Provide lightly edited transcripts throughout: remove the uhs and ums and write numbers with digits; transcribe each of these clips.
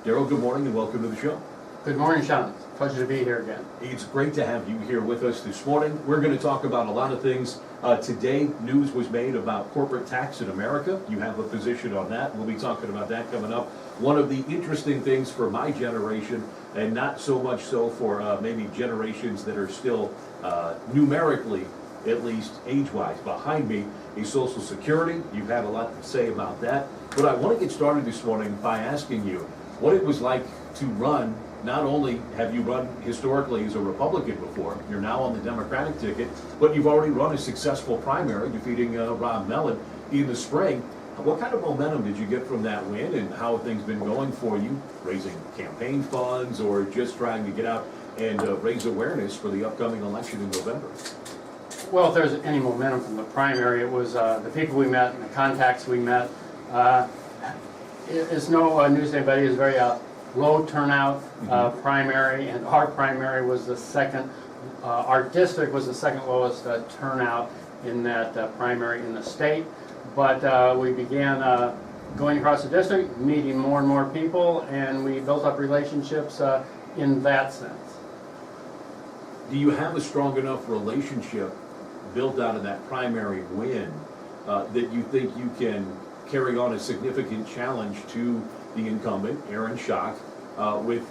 Darrell, good morning and welcome to the show. Good morning, Sean. Pleasure to be here again. It's great to have you here with us this morning. We're going to talk about a lot of things. Today, news was made about corporate tax in America. You have a position on that. We'll be talking about that coming up. One of the interesting things for my generation, and not so much so for maybe generations that are still numerically, at least age-wise, behind me, is Social Security. You've had a lot to say about that. But I want to get started this morning by asking you what it was like to run. Not only have you run historically as a Republican before, you're now on the Democratic ticket, but you've already run a successful primary, defeating Rob Mellon in the spring. What kind of momentum did you get from that win, and how have things been going for you, raising campaign funds or just trying to get out and raise awareness for the upcoming election in November? Well, if there's any momentum from the primary, it was the people we met and the contacts we met. It's no news to anybody. It's very low turnout primary, and our primary was the second. Our district was the second lowest turnout in that primary in the state. But we began going across the district, meeting more and more people, and we built up relationships in that sense. Do you have a strong enough relationship built out of that primary win that you think you can carry on a significant challenge to the incumbent, Aaron Schock, with,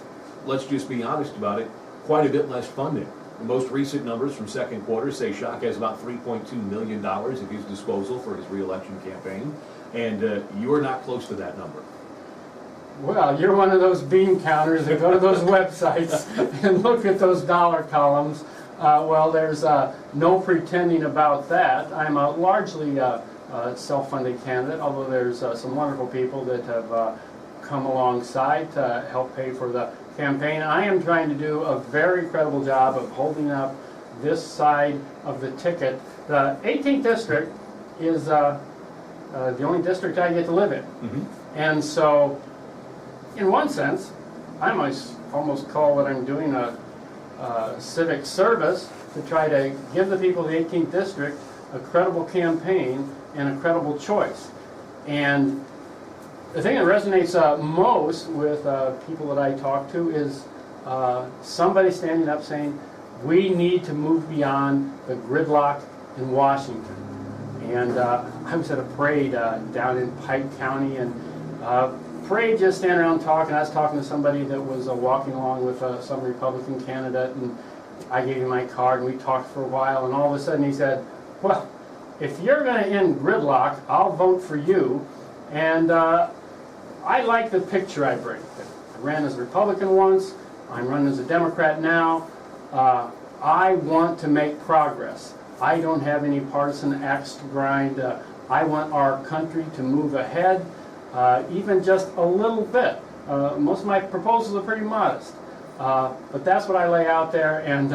let's just be honest about it, quite a bit less funding? The most recent numbers from second quarter say Schock has about $3.2 million at his disposal for his re-election campaign, and you're not close to that number. Well, you're one of those bean counters that go to those websites and look at those dollar columns. Well, there's no pretending about that. I'm a largely self-funded candidate, although there's some wonderful people that have come alongside to help pay for the campaign. I am trying to do a very credible job of holding up this side of the ticket. The 18th district is the only district I get to live in. And so, in one sense, I might almost call what I'm doing a civic service to try to give the people of the 18th district a credible campaign and a credible choice. And the thing that resonates most with people that I talk to is somebody standing up saying, we need to move beyond the gridlock in Washington. And I was at a parade down in Pike County, and parade just standing around talking. I was talking to somebody that was walking along with some Republican candidate, and I gave him my card, and we talked for a while, and all of a sudden he said, well, if you're going to end gridlock, I'll vote for you. And I like the picture I bring. I ran as a Republican once. I'm running as a Democrat now. I want to make progress. I don't have any partisan axe to grind. I want our country to move ahead, even just a little bit. Most of my proposals are pretty modest, but that's what I lay out there, and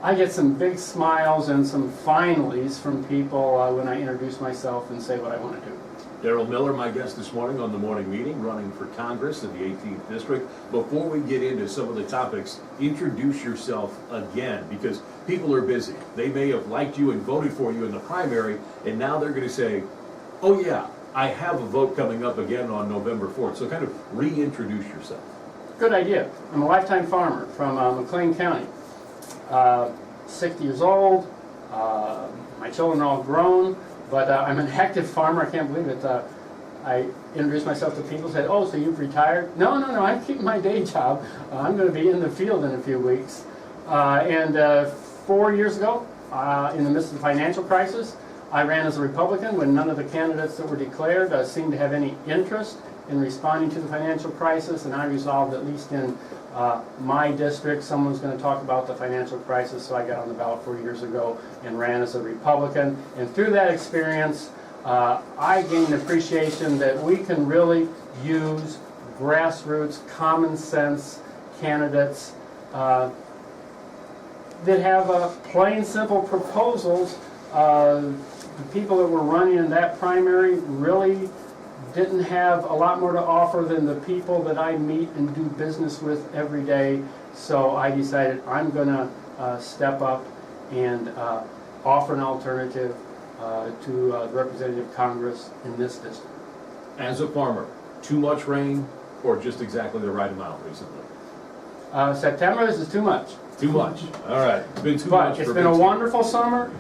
I get some big smiles and some finallys from people when I introduce myself and say what I want to do. Darrell Miller, my guest this morning on the morning meeting, running for Congress in the 18th District. Before we get into some of the topics, introduce yourself again, because people are busy. They may have liked you and voted for you in the primary, and now they're going to say, oh yeah, I have a vote coming up again on November 4th. So kind of reintroduce yourself. Good idea. I'm a lifetime farmer from McLean County. 60 years old. My children are all grown. But I'm an active farmer. I can't believe it. I introduced myself to people, said, oh, so you've retired? No, I'm keeping my day job. I'm going to be in the field in a few weeks. And 4 years ago, in the midst of the financial crisis, I ran as a Republican when none of the candidates that were declared seemed to have any interest in responding to the financial crisis, and I resolved, at least in my district, someone's going to talk about the financial crisis, so I got on the ballot 4 years ago and ran as a Republican. And through that experience, I gained an appreciation that we can really use grassroots, common sense candidates that have plain, simple proposals. The people that were running in that primary really didn't have a lot more to offer than the people that I meet and do business with every day. So I decided I'm going to step up and offer an alternative to the representative Congress in this district. As a farmer, too much rain, or just exactly the right amount recently? September is too much. Too much. All right. It's been too But much. it's for been a me. wonderful summer.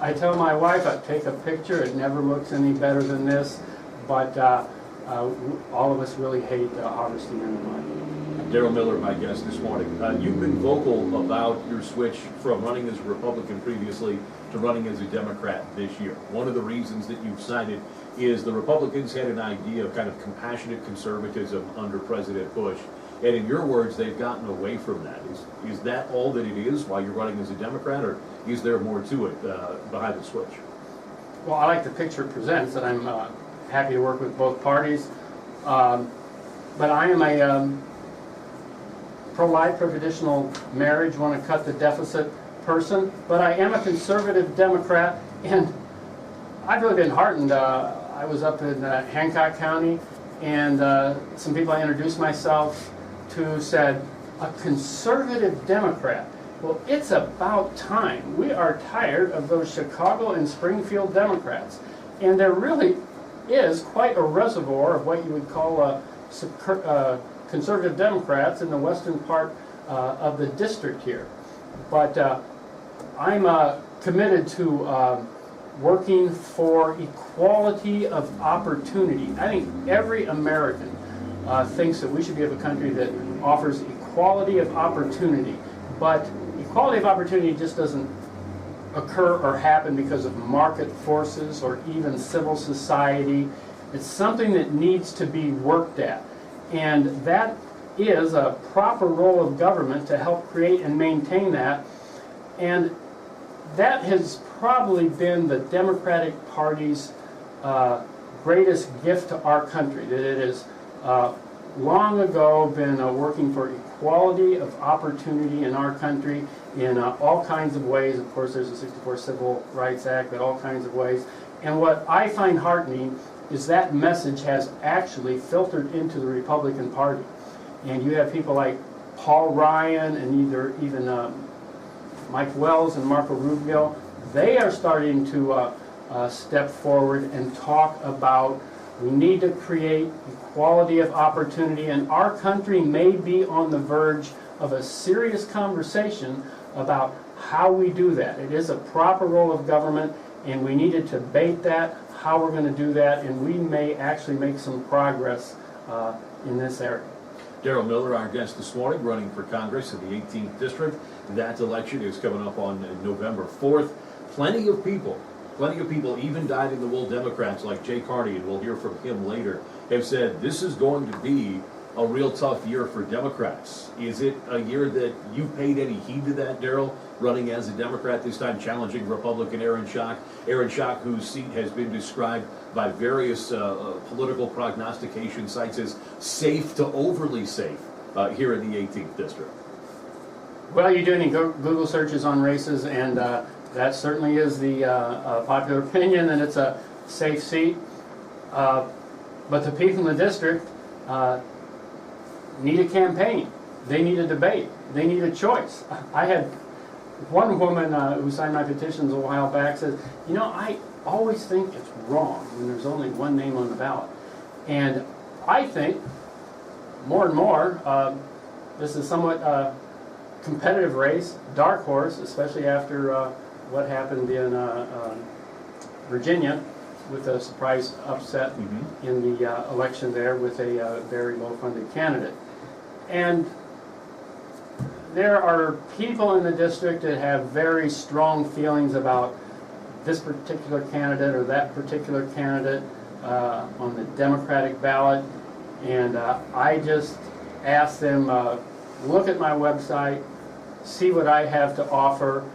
I tell my wife, I take a picture, it never looks any better than this. But all of us really hate harvesting in the mud. Darrell Miller, my guest this morning. You've been vocal about your switch from running as a Republican previously to running as a Democrat this year. One of the reasons that you've cited is the Republicans had an idea of kind of compassionate conservatism under President Bush. And in your words, they've gotten away from that. Is that all that it is while you're running as a Democrat, or is there more to it behind the switch? Well, I like the picture it presents, and I'm happy to work with both parties. But I am a pro-life, pro-traditional marriage, want to cut the deficit person. But I am a conservative Democrat, and I've really been heartened. I was up in Hancock County, and some people I introduced myself to said, a conservative Democrat. Well, it's about time. We are tired of those Chicago and Springfield Democrats. And there really is quite a reservoir of what you would call conservative Democrats in the western part of the district here. But I'm committed to working for equality of opportunity. I think every American thinks that we should be a country that offers equality of opportunity. But equality of opportunity just doesn't occur or happen because of market forces or even civil society. It's something that needs to be worked at. And that is a proper role of government to help create and maintain that. And that has probably been the Democratic Party's greatest gift to our country, that it has long ago been working for equality of opportunity in our country in all kinds of ways. Of course, there's the '64 Civil Rights Act, but all kinds of ways. And what I find heartening is that message has actually filtered into the Republican Party. And you have people like Paul Ryan and even Mike Wells and Marco Rubio. They are starting to step forward and talk about we need to create equality of opportunity, and our country may be on the verge of a serious conversation about how we do that. It is a proper role of government, and we need to debate that, how we're going to do that, and we may actually make some progress in this area. Darrell Miller, our guest this morning, running for Congress in the 18th District. That election is coming up on November 4th. Plenty of people, even dyed-in-the-wool Democrats like Jay Carney, and we'll hear from him later, have said this is going to be a real tough year for Democrats. Is it a year that you paid any heed to that, Darrell, running as a Democrat this time, challenging Republican Aaron Schock? Aaron Schock, whose seat has been described by various political prognostication sites as safe to overly safe here in the 18th District. Well, you do any Google searches on races, and that certainly is the popular opinion, and it's a safe seat. But the people in the district need a campaign. They need a debate. They need a choice. I had one woman who signed my petitions a while back said, you know, I always think it's wrong when there's only one name on the ballot. And I think more and more this is somewhat competitive race, dark horse, especially after what happened in Virginia with a surprise upset in the election there with a very low-funded candidate. And there are people in the district that have very strong feelings about this particular candidate or that particular candidate on the Democratic ballot. And I just ask them, look at my website, see what I have to offer.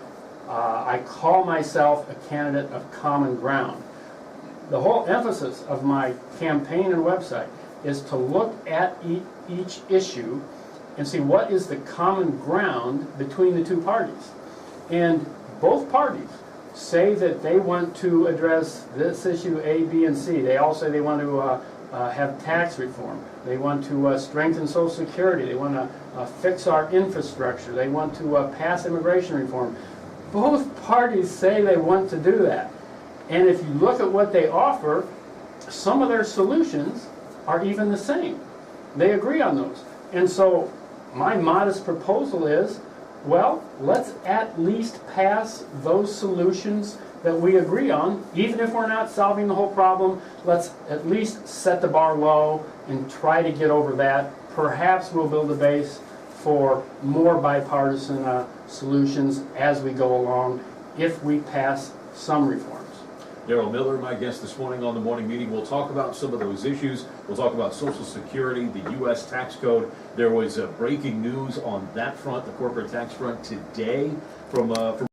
I call myself a candidate of common ground. The whole emphasis of my campaign and website is to look at each issue and see what is the common ground between the two parties. And both parties say that they want to address this issue A, B, and C. They all say they want to have tax reform. They want to strengthen Social Security. They want to fix our infrastructure. They want to pass immigration reform. Both parties say they want to do that. And if you look at what they offer, some of their solutions are even the same. they agree on those. And so my modest proposal is, well, let's at least pass those solutions that we agree on. Even if we're not solving the whole problem, let's at least set the bar low and try to get over that. Perhaps we'll build a base for more bipartisan solutions as we go along if we pass some reforms. Darrell Miller, my guest this morning on the morning meeting. We'll talk about some of those issues. We'll talk about Social Security, the U.S. tax code. There was breaking news on that front, the corporate tax front today, from